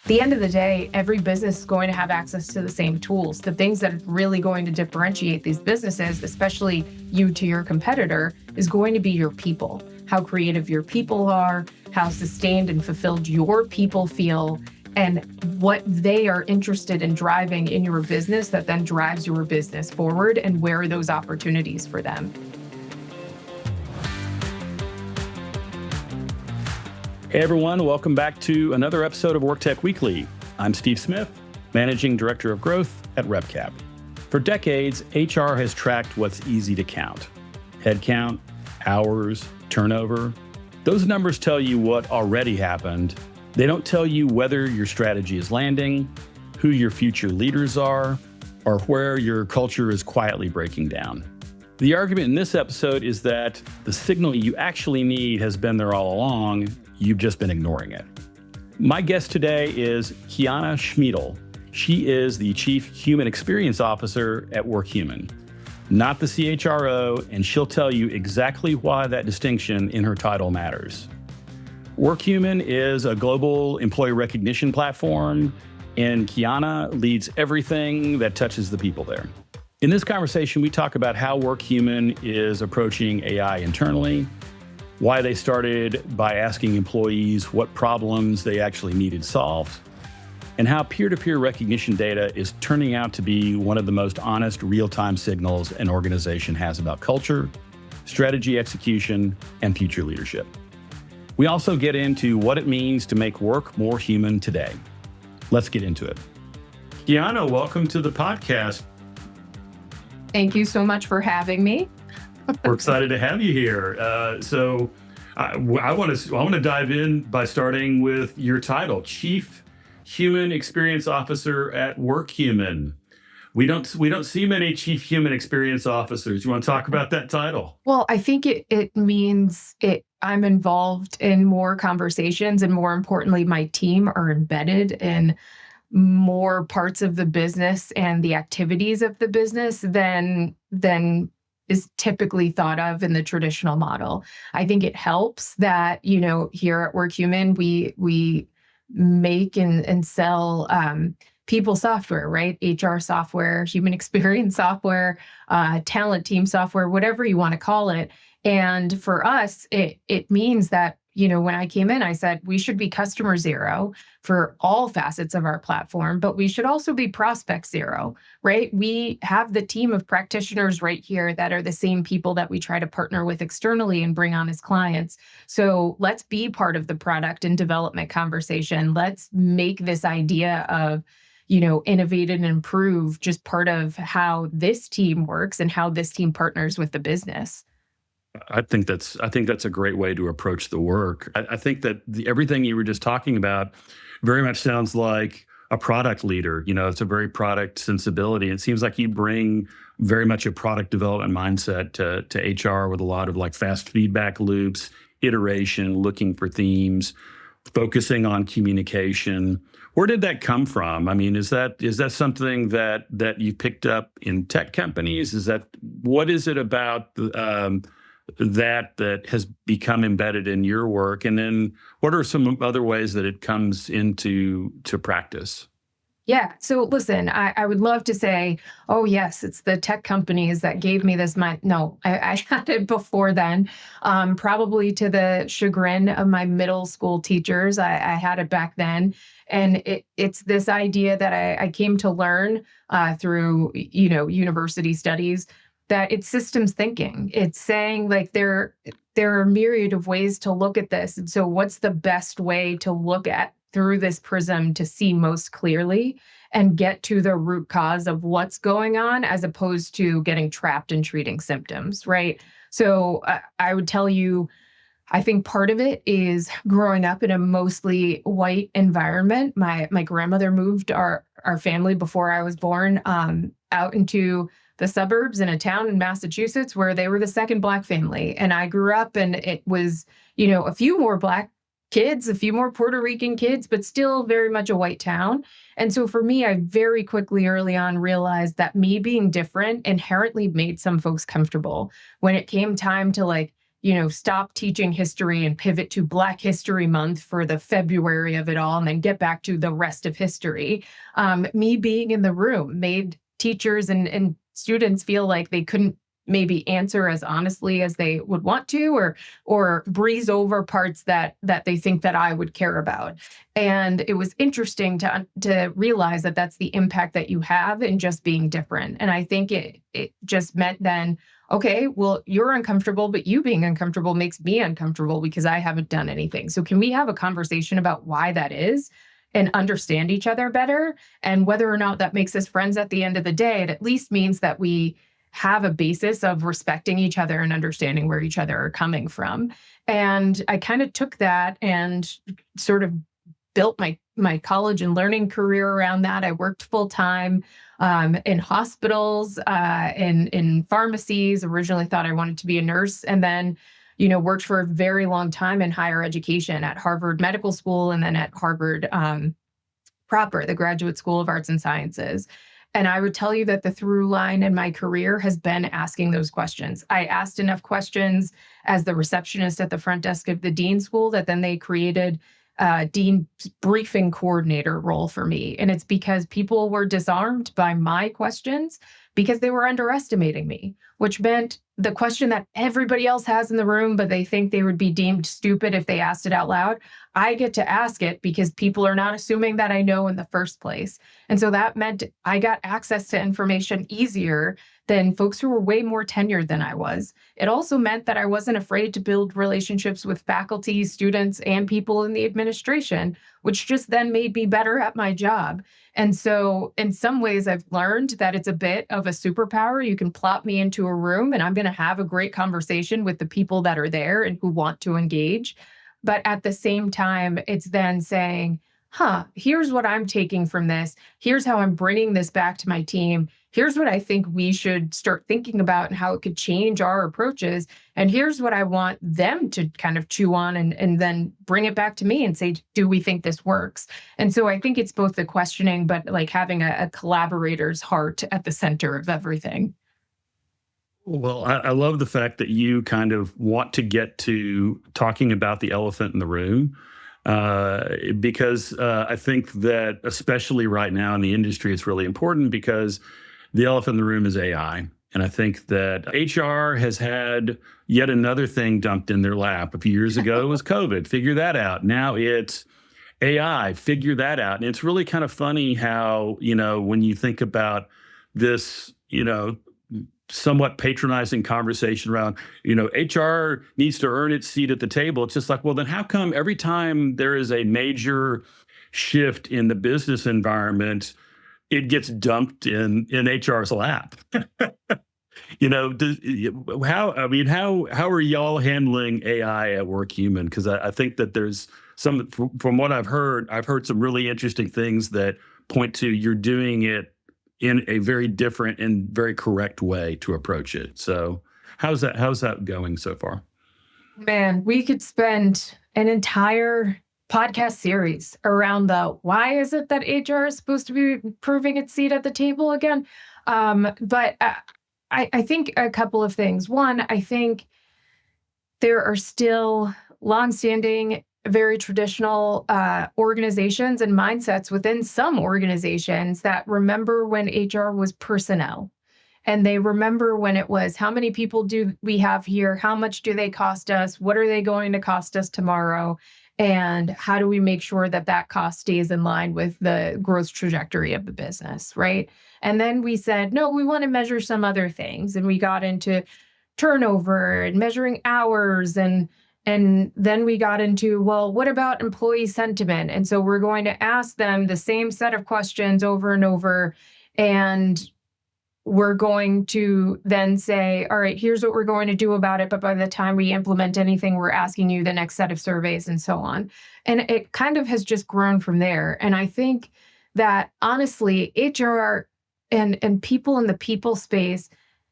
the end of the day, every business is going to have access to the same tools. The things that are really going to differentiate these businesses, especially you to your competitor, is going to be your people. How creative your people are, how sustained and fulfilled your people feel, and what they are interested in driving in your business that then drives your business forward, and where are those opportunities for them. Hey everyone, welcome back to another episode of WorkTech Weekly. I'm Steve Smith, Managing Director of Growth at RepCap. For decades, HR has tracked what's easy to count. Headcount, hours, turnover. Those numbers tell you what already happened. They don't tell you whether your strategy is landing, who your future leaders are, or where your culture is quietly breaking down. The argument in this episode is that the signal you actually need has been there all along. You've just been ignoring it. My guest today is KeyAnna Schmiedl. She is the Chief Human Experience Officer at Workhuman, not the CHRO, and she'll tell you exactly why that distinction in her title matters. Workhuman is a global employee recognition platform, and KeyAnna leads everything that touches the people there. In this conversation, we talk about how Workhuman is approaching AI internally, why they started by asking employees what problems they actually needed solved, and how peer-to-peer recognition data is turning out to be one of the most honest real-time signals an organization has about culture, strategy execution, and future leadership. We also get into what it means to make work more human today. Let's get into it. KeyAnna, welcome to the podcast. Thank you so much for having me. We're excited to have you here. I want to dive in by starting with your title, Chief Human Experience Officer at Workhuman. We don't see many Chief Human Experience Officers. You want to talk about that title? Well, I think it means I'm involved in more conversations, and more importantly, my team are embedded in more parts of the business and the activities of the business than is typically thought of in the traditional model. I think it helps that, here at Workhuman, we make and sell people software, right? HR software, human experience software, talent team software, whatever you want to call it. And for us, it means that, when I came in, I said, we should be customer zero for all facets of our platform, but we should also be prospect zero, right? We have the team of practitioners right here that are the same people that we try to partner with externally and bring on as clients. So let's be part of the product and development conversation. Let's make this idea of, innovate and improve just part of how this team works and how this team partners with the business. I think that's a great way to approach the work. I think that everything you were just talking about very much sounds like a product leader. It's a very product sensibility. It seems like you bring very much a product development mindset to HR with a lot of like fast feedback loops, iteration, looking for themes, focusing on communication. Where did that come from? I mean, is that something that you picked up in tech companies? What is it about that has become embedded in your work? And then what are some other ways that it comes into practice? Yeah. So listen, I would love to say, oh, yes, it's the tech companies that gave me this mind. No, I had it before then, probably to the chagrin of my middle school teachers. I had it back then. And it's this idea that I came to learn through, university studies, that it's systems thinking. It's saying like there are a myriad of ways to look at this. And so what's the best way to look at through this prism to see most clearly and get to the root cause of what's going on, as opposed to getting trapped in treating symptoms, right? So I would tell you, I think part of it is growing up in a mostly white environment. My grandmother moved our family before I was born out into the suburbs in a town in Massachusetts where they were the second Black family. And I grew up, and it was, a few more Black kids, a few more Puerto Rican kids, but still very much a white town. And so for me, I very quickly early on realized that me being different inherently made some folks comfortable. When it came time to stop teaching history and pivot to Black History Month for the February of it all, and then get back to the rest of history. Me being in the room made teachers and students feel like they couldn't maybe answer as honestly as they would want to, or breeze over parts that they think that I would care about. And it was interesting to realize that that's the impact that you have in just being different. And I think it just meant then, okay, well, you're uncomfortable, but you being uncomfortable makes me uncomfortable because I haven't done anything. So can we have a conversation about why that is and understand each other better? And whether or not that makes us friends at the end of the day, it at least means that we have a basis of respecting each other and understanding where each other are coming from. And I kind of took that and sort of built my college and learning career around that. I worked full time in hospitals, in pharmacies. Originally thought I wanted to be a nurse, and then worked for a very long time in higher education at Harvard Medical School, and then at Harvard proper, the Graduate School of Arts and Sciences. And I would tell you that the through line in my career has been asking those questions. I asked enough questions as the receptionist at the front desk of the dean school that then they created a dean briefing coordinator role for me. And it's because people were disarmed by my questions because they were underestimating me, which meant the question that everybody else has in the room, but they think they would be deemed stupid if they asked it out loud. I get to ask it because people are not assuming that I know in the first place. And so that meant I got access to information easier than folks who were way more tenured than I was. It also meant that I wasn't afraid to build relationships with faculty, students, and people in the administration, which just then made me better at my job. And so in some ways, I've learned that it's a bit of a superpower. You can plop me into a room and I'm going to have a great conversation with the people that are there and who want to engage. But at the same time, it's then saying, here's what I'm taking from this. Here's how I'm bringing this back to my team. Here's what I think we should start thinking about and how it could change our approaches. And here's what I want them to kind of chew on and then bring it back to me and say, do we think this works? And so I think it's both the questioning, but like having a collaborator's heart at the center of everything. Well, I love the fact that you kind of want to get to talking about the elephant in the room, because I think that especially right now in the industry, it's really important because the elephant in the room is AI. And I think that HR has had yet another thing dumped in their lap. A few years ago, it was COVID, figure that out. Now it's AI, figure that out. And it's really kind of funny how, when you think about this, somewhat patronizing conversation around, HR needs to earn its seat at the table. It's just like, well, then how come every time there is a major shift in the business environment, it gets dumped in HR's lap? How are y'all handling AI at Workhuman? Because I think that there's from what I've heard some really interesting things that point to you're doing it in a very different and very correct way to approach it. So how's that going so far? Man, we could spend an entire podcast series around the why is it that HR is supposed to be proving its seat at the table again? But I think a couple of things. One, I think there are still longstanding, very traditional organizations and mindsets within some organizations that remember when HR was personnel. And they remember when it was, how many people do we have here? How much do they cost us? What are they going to cost us tomorrow? And how do we make sure that that cost stays in line with the growth trajectory of the business, right? And then we said, no, we want to measure some other things. And we got into turnover and measuring hours. And then we got into, well, what about employee sentiment? And so we're going to ask them the same set of questions over and over. And we're going to then say, all right, here's what we're going to do about it. But by the time we implement anything, we're asking you the next set of surveys and so on. And it kind of has just grown from there. And I think that honestly, HR and people in the people space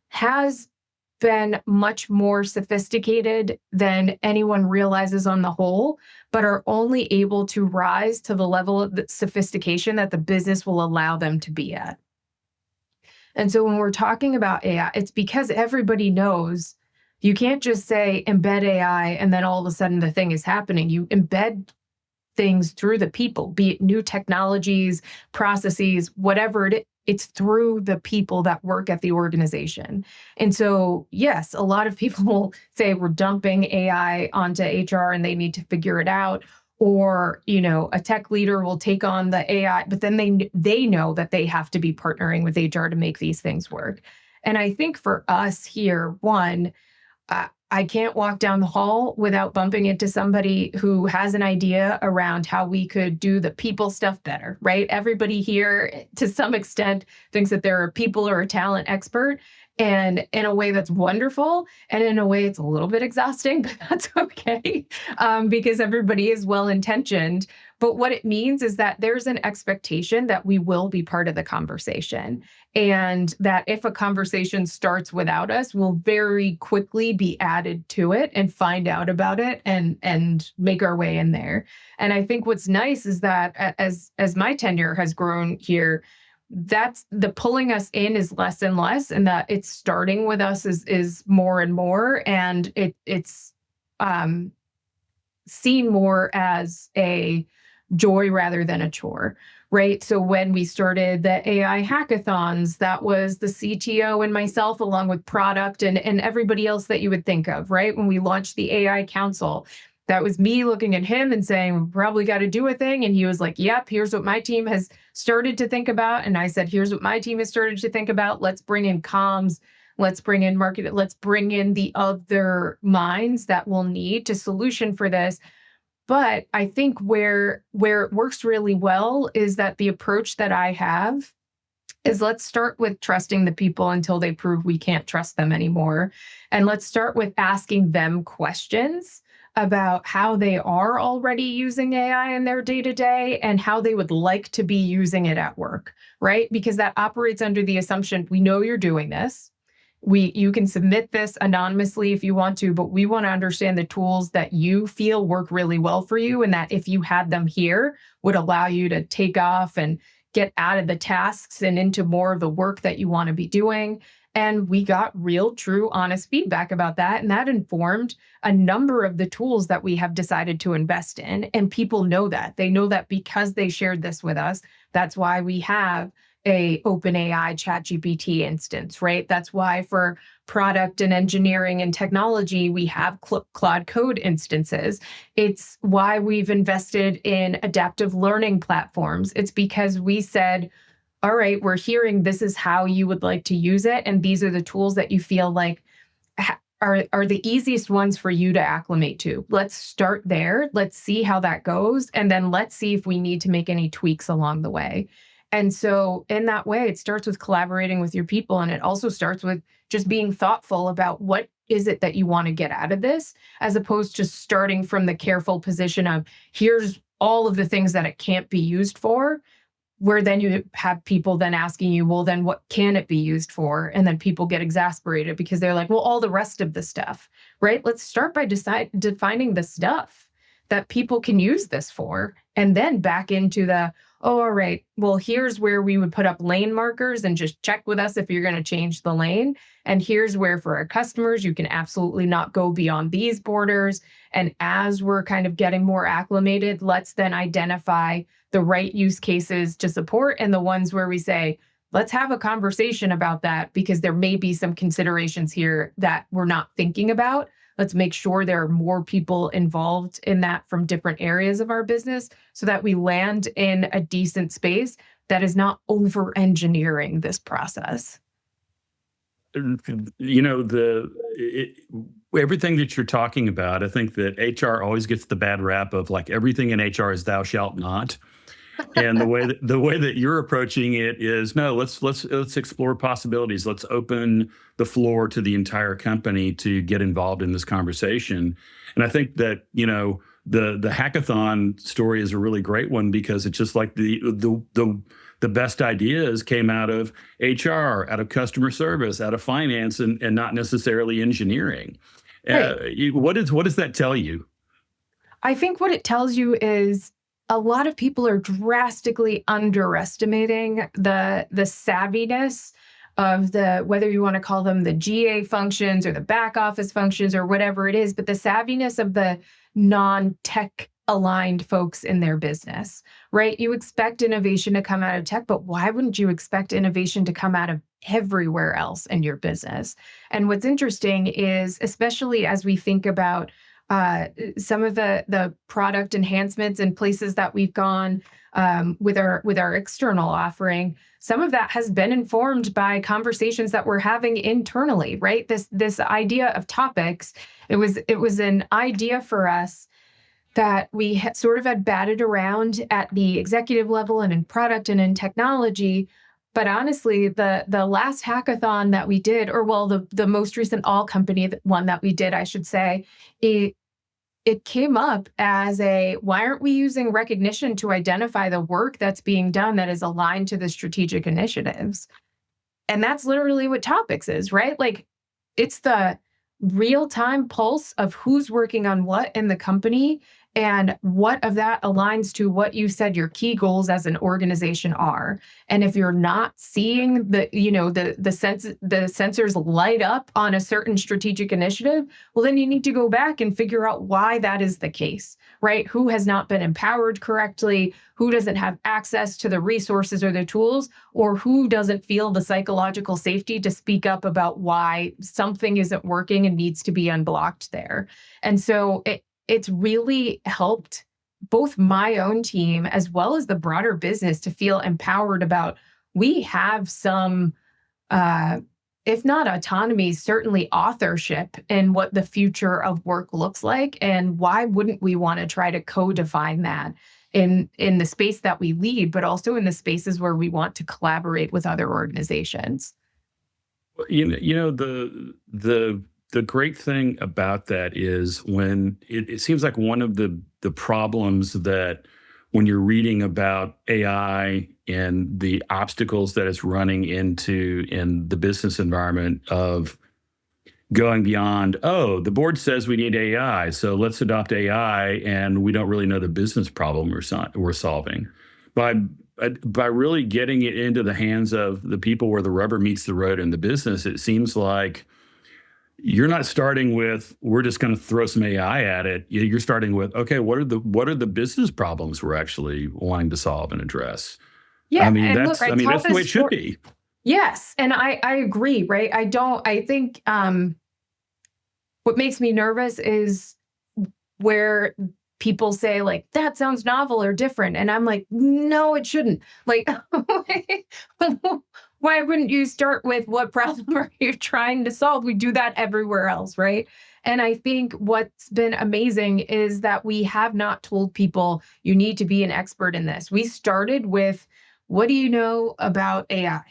has been much more sophisticated than anyone realizes on the whole, but are only able to rise to the level of the sophistication that the business will allow them to be at. And so when we're talking about AI, it's because everybody knows, You can't just say embed AI and then all of a sudden the thing is happening. You embed things through the people, be it new technologies, processes, whatever it's through the people that work at the organization. And so, yes, a lot of people will say we're dumping AI onto HR and they need to figure it out. Or, a tech leader will take on the AI, but then they know that they have to be partnering with HR to make these things work. And I think for us here, one, I can't walk down the hall without bumping into somebody who has an idea around how we could do the people stuff better, right? Everybody here, to some extent, thinks that they're a people or a talent expert, and in a way that's wonderful, and in a way it's a little bit exhausting, but that's okay, because everybody is well-intentioned. But what it means is that there's an expectation that we will be part of the conversation. And that if a conversation starts without us, we'll very quickly be added to it and find out about it and make our way in there. And I think what's nice is that as my tenure has grown here, that's the pulling us in is less and less, and that it's starting with us is more and more. And it's seen more as a joy rather than a chore, right? So when we started the AI hackathons, that was the CTO and myself, along with product and everybody else that you would think of, right? When we launched the AI Council, that was me looking at him and saying, we probably got to do a thing. And he was like, yep, here's what my team has started to think about. And I said, here's what my team has started to think about. Let's bring in comms. Let's bring in market. Let's bring in the other minds that we'll need to solution for this. But I think where it works really well is that the approach that I have is let's start with trusting the people until they prove we can't trust them anymore. And let's start with asking them questions about how they are already using AI in their day-to-day and how they would like to be using it at work, right? Because that operates under the assumption, we know you're doing this. You can submit this anonymously if you want to, but we want to understand the tools that you feel work really well for you, and that if you had them here would allow you to take off and get out of the tasks and into more of the work that you want to be doing. And we got real, true, honest feedback about that. And that informed a number of the tools that we have decided to invest in. And people know that. They know that because they shared this with us. That's why we have a OpenAI ChatGPT instance, right? That's why for product and engineering and technology, we have Claude Code instances. It's why we've invested in adaptive learning platforms. It's because we said, all right, we're hearing this is how you would like to use it. And these are the tools that you feel like are the easiest ones for you to acclimate to. Let's start there. Let's see how that goes. And then let's see if we need to make any tweaks along the way. And so in that way, it starts with collaborating with your people. And it also starts with just being thoughtful about what is it that you want to get out of this, as opposed to starting from the careful position of here's all of the things that it can't be used for, where then you have people then asking you, well, then what can it be used for? And then people get exasperated because they're like, well, all the rest of the stuff, right? Let's start by defining the stuff that people can use this for, and then back into the, oh, all right, well, here's where we would put up lane markers and just check with us if you're going to change the lane. And here's where for our customers, you can absolutely not go beyond these borders. And as we're kind of getting more acclimated, let's then identify the right use cases to support and the ones where we say, let's have a conversation about that because there may be some considerations here that we're not thinking about. Let's make sure there are more people involved in that from different areas of our business so that we land in a decent space that is not over-engineering this process. You know, everything that you're talking about, I think that HR always gets the bad rap of like everything in HR is thou shalt not. And the way that you're approaching it is, no, let's explore possibilities. Let's open the floor to the entire company to get involved in this conversation. And I think that, you know, the hackathon story is a really great one because it's just like the best ideas came out of HR, out of customer service, out of finance, and not necessarily engineering. Right. What does that tell you? I think what it tells you is a lot of people are drastically underestimating the savviness of whether you want to call them the GA functions or the back office functions or whatever it is, but the savviness of the non-tech aligned folks in their business, right? You expect innovation to come out of tech, but why wouldn't you expect innovation to come out of everywhere else in your business? And what's interesting is, especially as we think about some of the product enhancements and places that we've gone with our external offering, some of that has been informed by conversations that we're having internally, right? This idea of topics, it was an idea for us that we sort of had batted around at the executive level and in product and in technology. But honestly, the last hackathon that we did, or well, the most recent all company one that we did, I should say, it came up as why aren't we using recognition to identify the work that's being done that is aligned to the strategic initiatives? And that's literally what topics is, right? Like, it's the real-time pulse of who's working on what in the company and what of that aligns to what you said your key goals as an organization are. And if you're not seeing the sensors light up on a certain strategic initiative, well, then you need to go back and figure out why that is the case, right? Who has not been empowered correctly, who doesn't have access to the resources or the tools, or who doesn't feel the psychological safety to speak up about why something isn't working and needs to be unblocked there. And so it's really helped both my own team as well as the broader business to feel empowered about, we have some, if not autonomy, certainly authorship in what the future of work looks like. And why wouldn't we want to try to co-define that in the space that we lead, but also in the spaces where we want to collaborate with other organizations? The great thing about that is when it seems like one of the problems that when you're reading about AI and the obstacles that it's running into in the business environment of going beyond, oh, the board says we need AI, so let's adopt AI, and we don't really know the business problem we're solving. By really getting it into the hands of the people where the rubber meets the road in the business, it seems like you're not starting with, we're just going to throw some AI at it. You're starting with, okay, what are the business problems we're actually wanting to solve and address? Yeah, that's the way it should be. Yes, and I agree, right? I think what makes me nervous is where people say, like, that sounds novel or different. And I'm like, no, it shouldn't. Like, why wouldn't you start with what problem are you trying to solve? We do that everywhere else, right? And I think what's been amazing is that we have not told people you need to be an expert in this. We started with, what do you know about AI?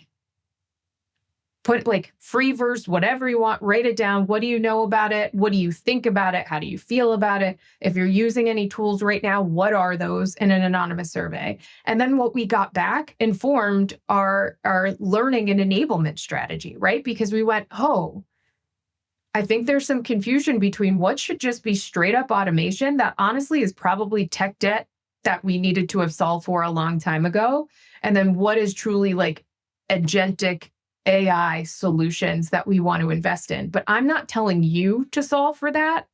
Put like free verse, whatever you want, write it down. What do you know about it? What do you think about it? How do you feel about it? If you're using any tools right now, what are those in an anonymous survey? And then what we got back informed our learning and enablement strategy, right? Because we went, oh, I think there's some confusion between what should just be straight up automation that honestly is probably tech debt that we needed to have solved for a long time ago. And then what is truly like agentic AI solutions that we want to invest in. But I'm not telling you to solve for that.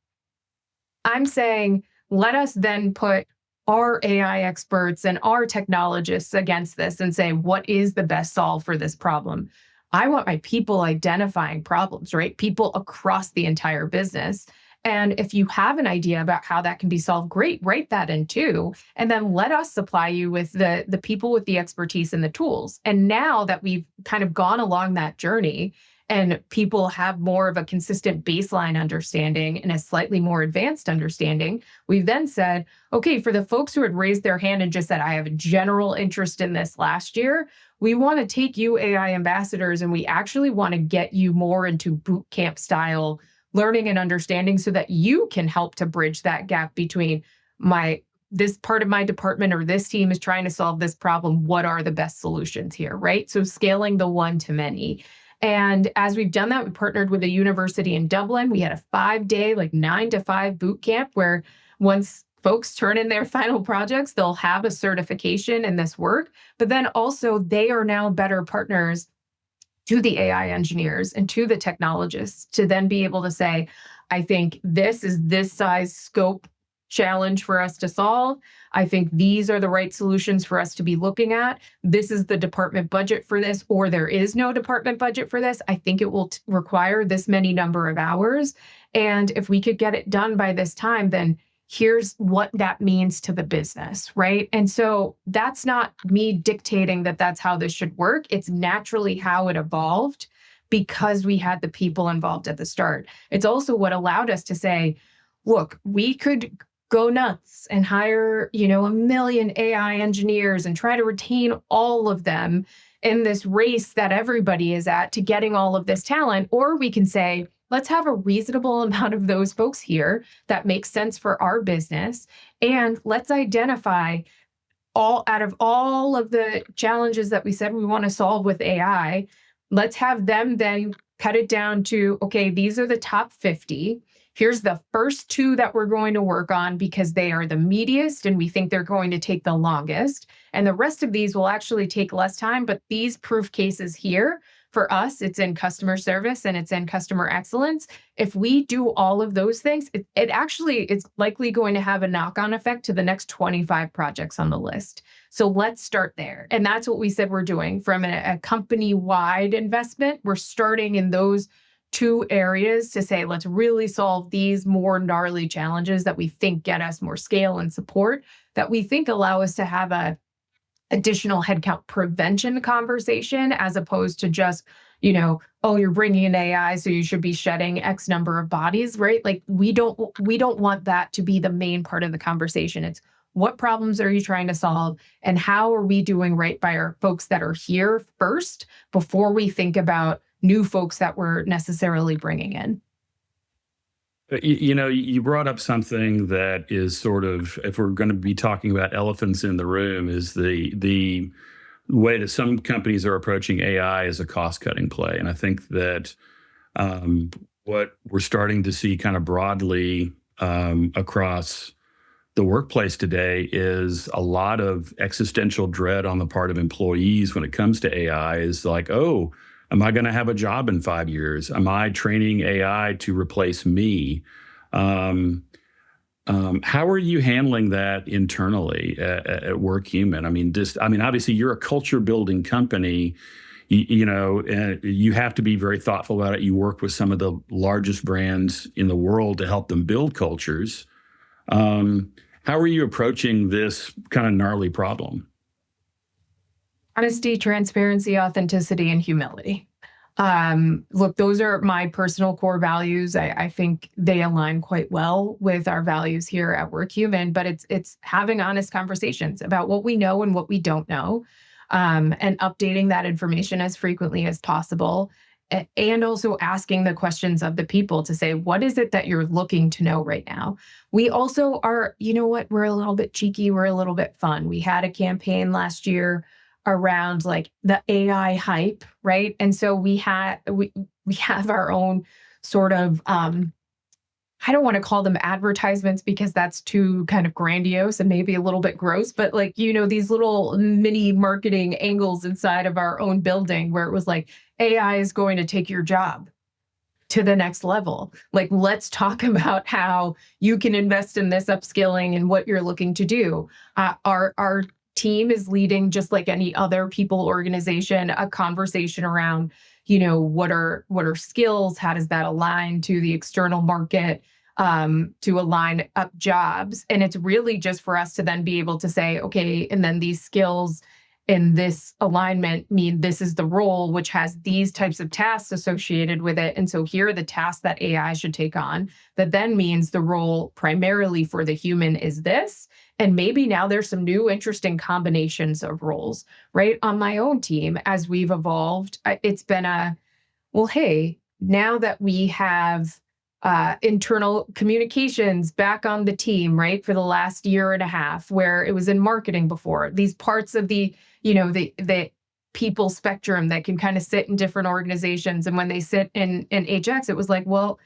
I'm saying, let us then put our AI experts and our technologists against this and say, what is the best solve for this problem? I want my people identifying problems, right? People across the entire business. And if you have an idea about how that can be solved, great, write that in too. And then let us supply you with the people with the expertise and the tools. And now that we've kind of gone along that journey and people have more of a consistent baseline understanding and a slightly more advanced understanding, we've then said, okay, for the folks who had raised their hand and just said, I have a general interest in this last year, we want to take you AI ambassadors and we actually want to get you more into boot camp style learning and understanding so that you can help to bridge that gap between this part of my department or this team is trying to solve this problem. What are the best solutions here, right? So scaling the one to many. And as we've done that, we partnered with a university in Dublin. We had a 5-day, like 9 to 5 boot camp where once folks turn in their final projects, they'll have a certification in this work. But then also they are now better partners to the AI engineers and to the technologists to then be able to say, I think this is this size scope challenge for us to solve. I think these are the right solutions for us to be looking at. This is the department budget for this, or there is no department budget for this. I think it will require this many number of hours. And if we could get it done by this time, then here's what that means to the business, right? And so that's not me dictating that that's how this should work. It's naturally how it evolved because we had the people involved at the start. It's also what allowed us to say, look, we could go nuts and hire, a million AI engineers and try to retain all of them in this race that everybody is at to getting all of this talent. Or we can say, let's have a reasonable amount of those folks here that makes sense for our business. And let's identify out of all of the challenges that we said we want to solve with AI, let's have them then cut it down to, okay, these are the top 50. Here's the first 2 that we're going to work on because they are the meatiest and we think they're going to take the longest. And the rest of these will actually take less time, but these proof cases here, for us, it's in customer service and it's in customer excellence. If we do all of those things, it's likely going to have a knock-on effect to the next 25 projects on the list. So let's start there. And that's what we said we're doing from a company-wide investment. We're starting in those 2 areas to say, let's really solve these more gnarly challenges that we think get us more scale and support, that we think allow us to have a additional headcount prevention conversation, as opposed to just, oh, you're bringing in AI, so you should be shedding X number of bodies, right? Like we don't want that to be the main part of the conversation. It's what problems are you trying to solve and how are we doing right by our folks that are here first before we think about new folks that we're necessarily bringing in. You brought up something that is sort of, if we're going to be talking about elephants in the room, is the way that some companies are approaching AI as a cost-cutting play. And I think that what we're starting to see kind of broadly across the workplace today is a lot of existential dread on the part of employees when it comes to AI. Is like, oh, am I going to have a job in 5 years? Am I training AI to replace me? How are you handling that internally at Workhuman? Obviously you're a culture building company. You have to be very thoughtful about it. You work with some of the largest brands in the world to help them build cultures. How are you approaching this kind of gnarly problem? Honesty, transparency, authenticity, and humility. Look, those are my personal core values. I think they align quite well with our values here at Workhuman, but it's having honest conversations about what we know and what we don't know, and updating that information as frequently as possible. And also asking the questions of the people to say, what is it that you're looking to know right now? We also are, we're a little bit cheeky. We're a little bit fun. We had a campaign last year around like the AI hype, right? And so we have our own sort of, I don't want to call them advertisements because that's too kind of grandiose and maybe a little bit gross, but like, these little mini marketing angles inside of our own building where it was like, AI is going to take your job to the next level. Like, let's talk about how you can invest in this upskilling and what you're looking to do. Our team is leading, just like any other people organization, a conversation around, what are skills? How does that align to the external market, to align up jobs? And it's really just for us to then be able to say, okay, and then these skills in this alignment mean this is the role, which has these types of tasks associated with it. And so here are the tasks that AI should take on. That then means the role primarily for the human is this. And maybe now there's some new interesting combinations of roles, right? On my own team, as we've evolved, it's been hey, now that we have internal communications back on the team, right? For the last year and a half, where it was in marketing before, these parts of the people spectrum that can kind of sit in different organizations. And when they sit in HX, it was like, well,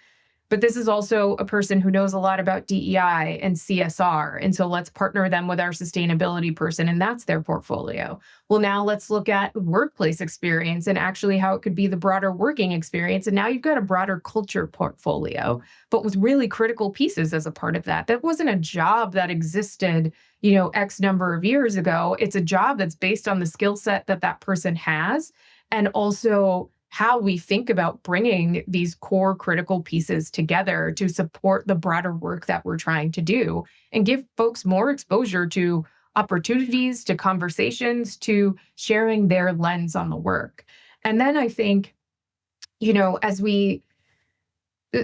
but this is also a person who knows a lot about DEI and CSR. And so let's partner them with our sustainability person, and that's their portfolio. Well, now let's look at workplace experience and actually how it could be the broader working experience. And now you've got a broader culture portfolio, but with really critical pieces as a part of that. That wasn't a job that existed, X number of years ago. It's a job that's based on the skill set that that person has, and also how we think about bringing these core critical pieces together to support the broader work that we're trying to do and give folks more exposure to opportunities, to conversations, to sharing their lens on the work. And then I think, as we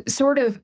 sort of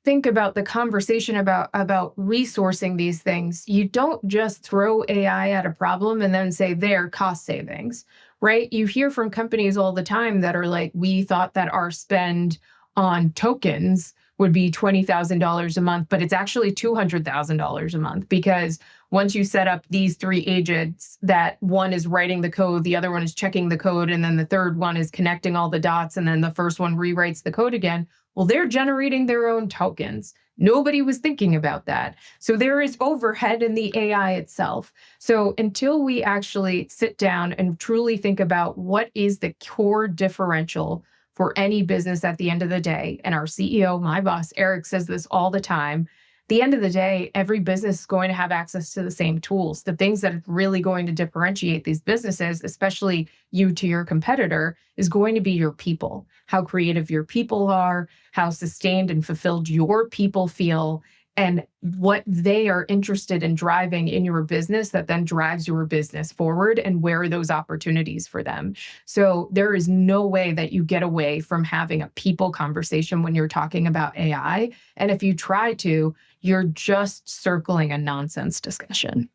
think about the conversation about resourcing these things, you don't just throw AI at a problem and then say, there, cost savings, right? You hear from companies all the time that are like, we thought that our spend on tokens would be $20,000 a month, but it's actually $200,000 a month, because once you set up these 3 agents, that one is writing the code, the other one is checking the code, and then the third one is connecting all the dots, and then the first one rewrites the code again. Well, they're generating their own tokens. Nobody was thinking about that. So there is overhead in the AI itself. So until we actually sit down and truly think about what is the core differential for any business at the end of the day, and our CEO, my boss, Eric, says this all the time, the end of the day, every business is going to have access to the same tools. The things that are really going to differentiate these businesses, especially you to your competitor, is going to be your people, how creative your people are, how sustained and fulfilled your people feel, and what they are interested in driving in your business that then drives your business forward, and where are those opportunities for them. So there is no way that you get away from having a people conversation when you're talking about AI. And if you try to, you're just circling a nonsense discussion.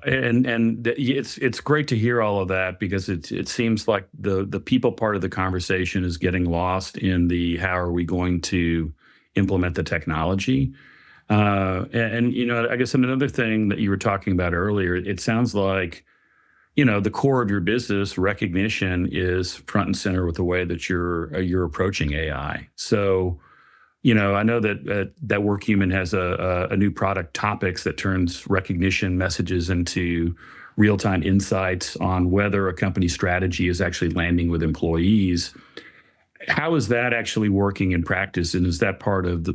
And it's great to hear all of that, because it seems like the people part of the conversation is getting lost in the how are we going to implement the technology. I guess another thing that you were talking about earlier, it sounds like, the core of your business recognition is front and center with the way that you're approaching AI. So, I know that Workhuman has a new product, Topics, that turns recognition messages into real-time insights on whether a company's strategy is actually landing with employees. How is that actually working in practice? And is that part of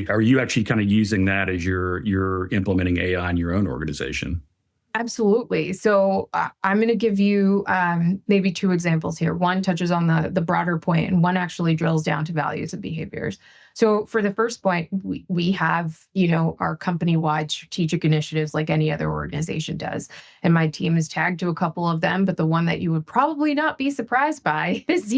are you actually kind of using that as you're implementing AI in your own organization? Absolutely. So I'm going to give you maybe 2 examples here. One touches on the broader point, and one actually drills down to values and behaviors. So for the first point, we have, our company-wide strategic initiatives like any other organization does. And my team is tagged to a couple of them, but the one that you would probably not be surprised by is,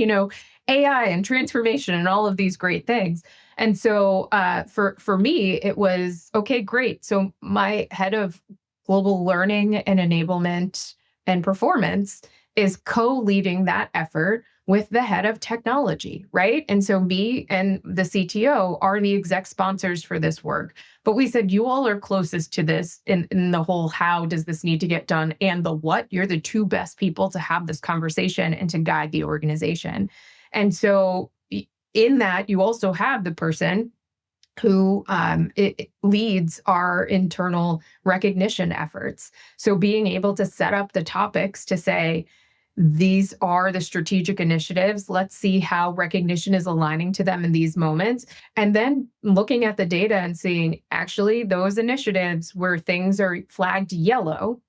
AI and transformation and all of these great things. And so for me, it was, okay, great. So my head of global learning and enablement and performance is co-leading that effort with the head of technology, right? And so me and the CTO are the exec sponsors for this work. But we said, you all are closest to this in the whole how does this need to get done and the what. You're the 2 best people to have this conversation and to guide the organization. And so in that, you also have the person who it leads our internal recognition efforts. So being able to set up the topics to say, these are the strategic initiatives. Let's see how recognition is aligning to them in these moments. And then looking at the data and seeing, actually, those initiatives where things are flagged yellow,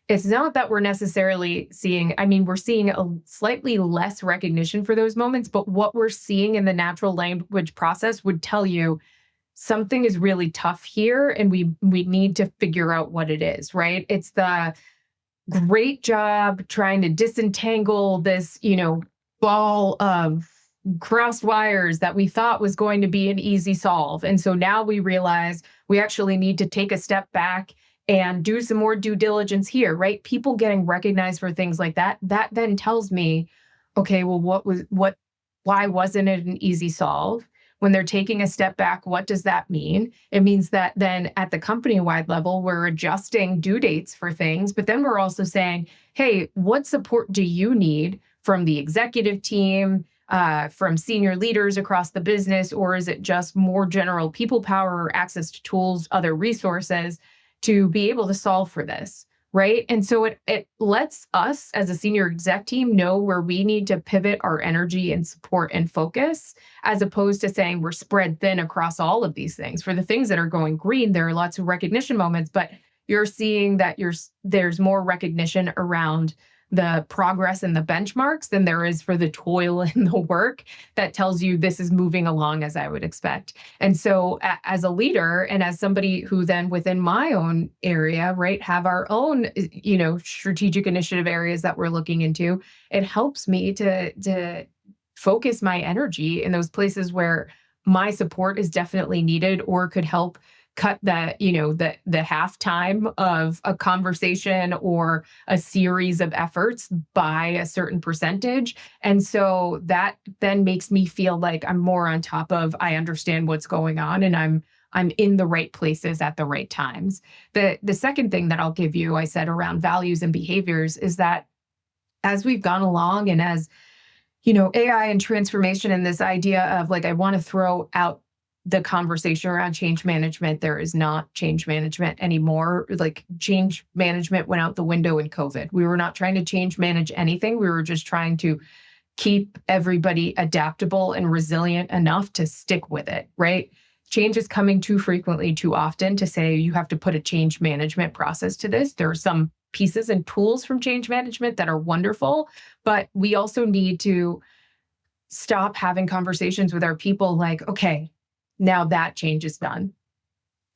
it's not that we're necessarily seeing, we're seeing a slightly less recognition for those moments, but what we're seeing in the natural language process would tell you something is really tough here, and we need to figure out what it is, right? It's the great job trying to disentangle this, ball of crossed wires that we thought was going to be an easy solve. And so now we realize we actually need to take a step back and do some more due diligence here, right? People getting recognized for things like that then tells me, okay, well, why wasn't it an easy solve? When they're taking a step back, what does that mean? It means that then at the company-wide level, we're adjusting due dates for things, but then we're also saying, hey, what support do you need from the executive team, from senior leaders across the business, or is it just more general people power or access to tools, other resources to be able to solve for this? Right. And so it lets us as a senior exec team know where we need to pivot our energy and support and focus, as opposed to saying we're spread thin across all of these things. For the things that are going green, there are lots of recognition moments, but you're seeing that there's more recognition around the progress and the benchmarks than there is for the toil and the work that tells you this is moving along as I would expect. And so as a leader and as somebody who then within my own area, right, have our own, strategic initiative areas that we're looking into, it helps me to focus my energy in those places where my support is definitely needed or could help cut the half time of a conversation or a series of efforts by a certain percentage. And so that then makes me feel like I'm more on top of, I understand what's going on and I'm in the right places at the right times. The second thing that I'll give you, I said around values and behaviors, is that as we've gone along and as, AI and transformation and this idea of like, I want to throw out the conversation around change management. There is not change management anymore. Like change management went out the window in COVID. We were not trying to manage anything. We were just trying to keep everybody adaptable and resilient enough to stick with it, right? Change is coming too frequently, too often to say you have to put a change management process to this. There are some pieces and tools from change management that are wonderful, but we also need to stop having conversations with our people like, okay, now that change is done,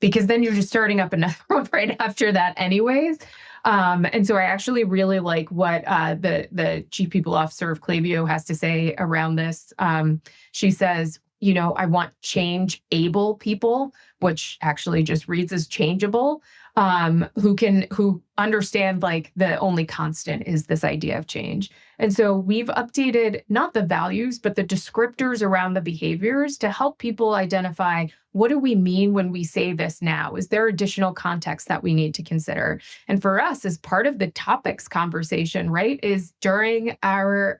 because then you're just starting up another one right after that anyways. And so I actually really like what the chief people officer of Klaviyo has to say around this. She says, I want change-able people, which actually just reads as changeable, who understand like the only constant is this idea of change. And so we've updated not the values, but the descriptors around the behaviors to help people identify, what do we mean when we say this now? Is there additional context that we need to consider? And for us, as part of the topics conversation, right, is during our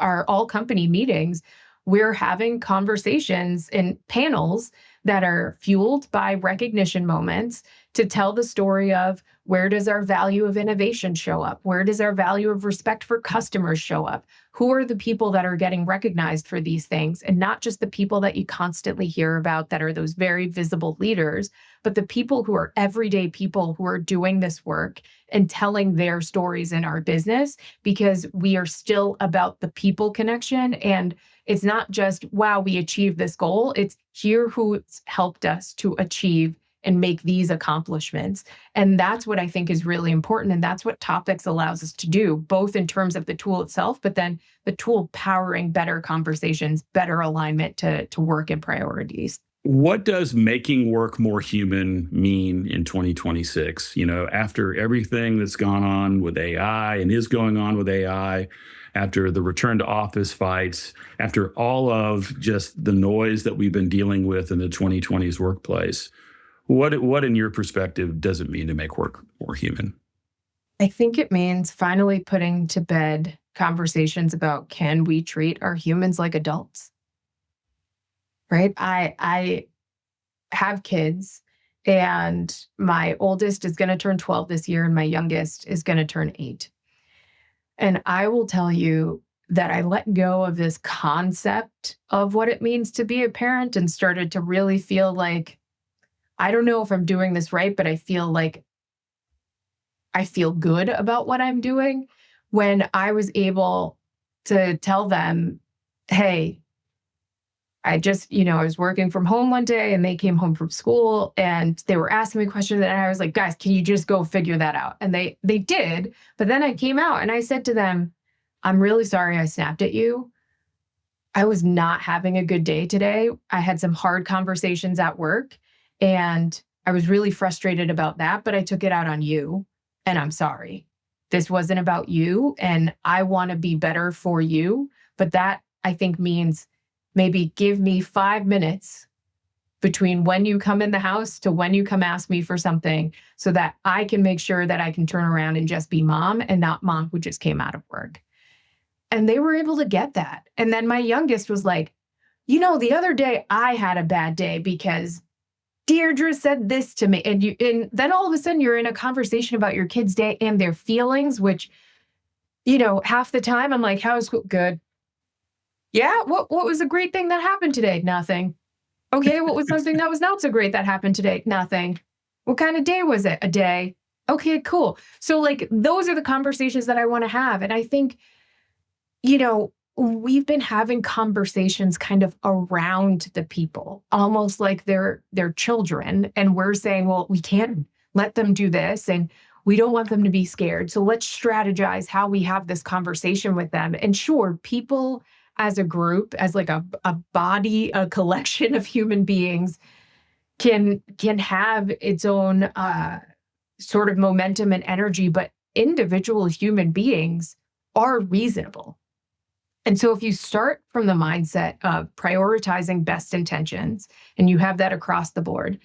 all company meetings, we're having conversations and panels that are fueled by recognition moments to tell the story of, where does our value of innovation show up? Where does our value of respect for customers show up? Who are the people that are getting recognized for these things? And not just the people that you constantly hear about that are those very visible leaders, but the people who are everyday people who are doing this work and telling their stories in our business, because we are still about the people connection. And it's not just, wow, we achieved this goal. It's here who's helped us to achieve and make these accomplishments. And that's what I think is really important. And that's what Topics allows us to do, both in terms of the tool itself, but then the tool powering better conversations, better alignment to work and priorities. What does making work more human mean in 2026? After everything that's gone on with AI and is going on with AI, after the return to office fights, after all of just the noise that we've been dealing with in the 2020s workplace, what in your perspective does it mean to make work more human? I think it means finally putting to bed conversations about, can we treat our humans like adults? Right? I have kids, and my oldest is going to turn 12 this year, and my youngest is going to turn 8. And I will tell you that I let go of this concept of what it means to be a parent and started to really feel like, I don't know if I'm doing this right, but I feel like I feel good about what I'm doing when I was able to tell them, hey, I was working from home one day and they came home from school and they were asking me questions, and I was like, guys, can you just go figure that out? And they did. But then I came out and I said to them, I'm really sorry I snapped at you. I was not having a good day today. I had some hard conversations at work and I was really frustrated about that, but I took it out on you and I'm sorry. This wasn't about you and I want to be better for you. But that, I think, means maybe give me 5 minutes between when you come in the house to when you come ask me for something, so that I can make sure that I can turn around and just be mom and not mom who just came out of work. And they were able to get that. And then my youngest was like, the other day I had a bad day because Deirdre said this to me. And then all of a sudden you're in a conversation about your kid's day and their feelings, which, half the time I'm like, how is school? Good. Yeah. What was a great thing that happened today? Nothing. Okay. What was something that was not so great that happened today? Nothing. What kind of day was it? A day. Okay, cool. So like, those are the conversations that I want to have. And I think, we've been having conversations kind of around the people, almost like they're children. And we're saying, well, we can't let them do this. And we don't want them to be scared. So let's strategize how we have this conversation with them. And sure, people as a group, as like a body, a collection of human beings can have its own sort of momentum and energy, but individual human beings are reasonable. And so if you start from the mindset of prioritizing best intentions, and you have that across the board,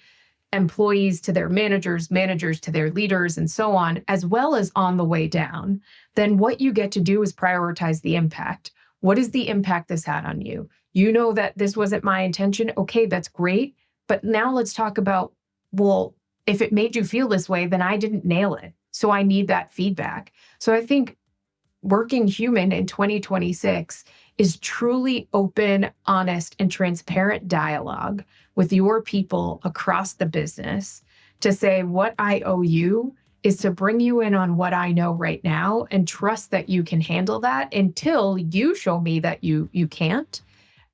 employees to their managers, managers to their leaders, and so on, as well as on the way down, then what you get to do is prioritize the impact. What is the impact this had on you? You know that this wasn't my intention. Okay, that's great. But now let's talk about, well, if it made you feel this way, then I didn't nail it. So I need that feedback. So I think Workhuman in 2026 is truly open, honest, and transparent dialogue with your people across the business to say, what I owe you is to bring you in on what I know right now and trust that you can handle that until you show me that you can't.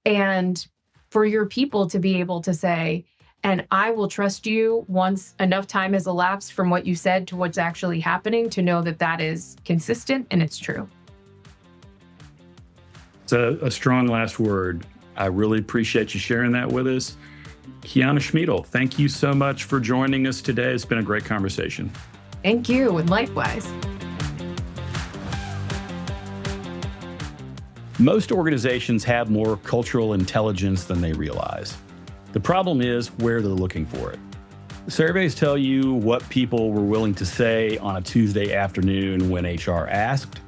And for your people to be able to say, and I will trust you once enough time has elapsed from what you said to what's actually happening to know that that is consistent and it's true. It's a strong last word. I really appreciate you sharing that with us. KeyAnna Schmiedl, thank you so much for joining us today. It's been a great conversation. Thank you, and likewise. Most organizations have more cultural intelligence than they realize. The problem is where they're looking for it. Surveys tell you what people were willing to say on a Tuesday afternoon when HR asked.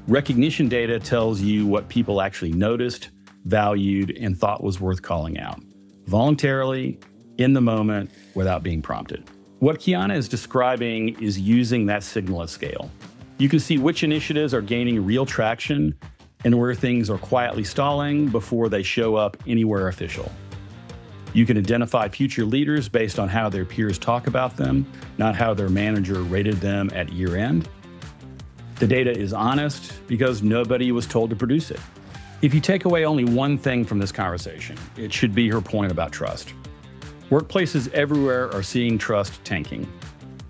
Recognition data tells you what people actually noticed, valued, and thought was worth calling out, voluntarily, in the moment, without being prompted. What KeyAnna is describing is using that signal at scale. You can see which initiatives are gaining real traction and where things are quietly stalling before they show up anywhere official. You can identify future leaders based on how their peers talk about them, not how their manager rated them at year end. The data is honest because nobody was told to produce it. If you take away only one thing from this conversation, it should be her point about trust. Workplaces everywhere are seeing trust tanking.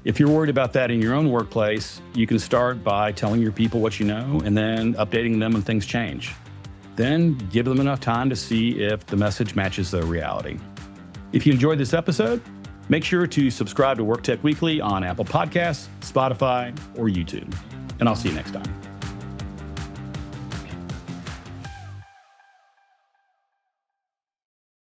If you're worried about that in your own workplace, you can start by telling your people what you know and then updating them when things change. Then give them enough time to see if the message matches their reality. If you enjoyed this episode, make sure to subscribe to WorkTech Weekly on Apple Podcasts, Spotify, or YouTube. And I'll see you next time.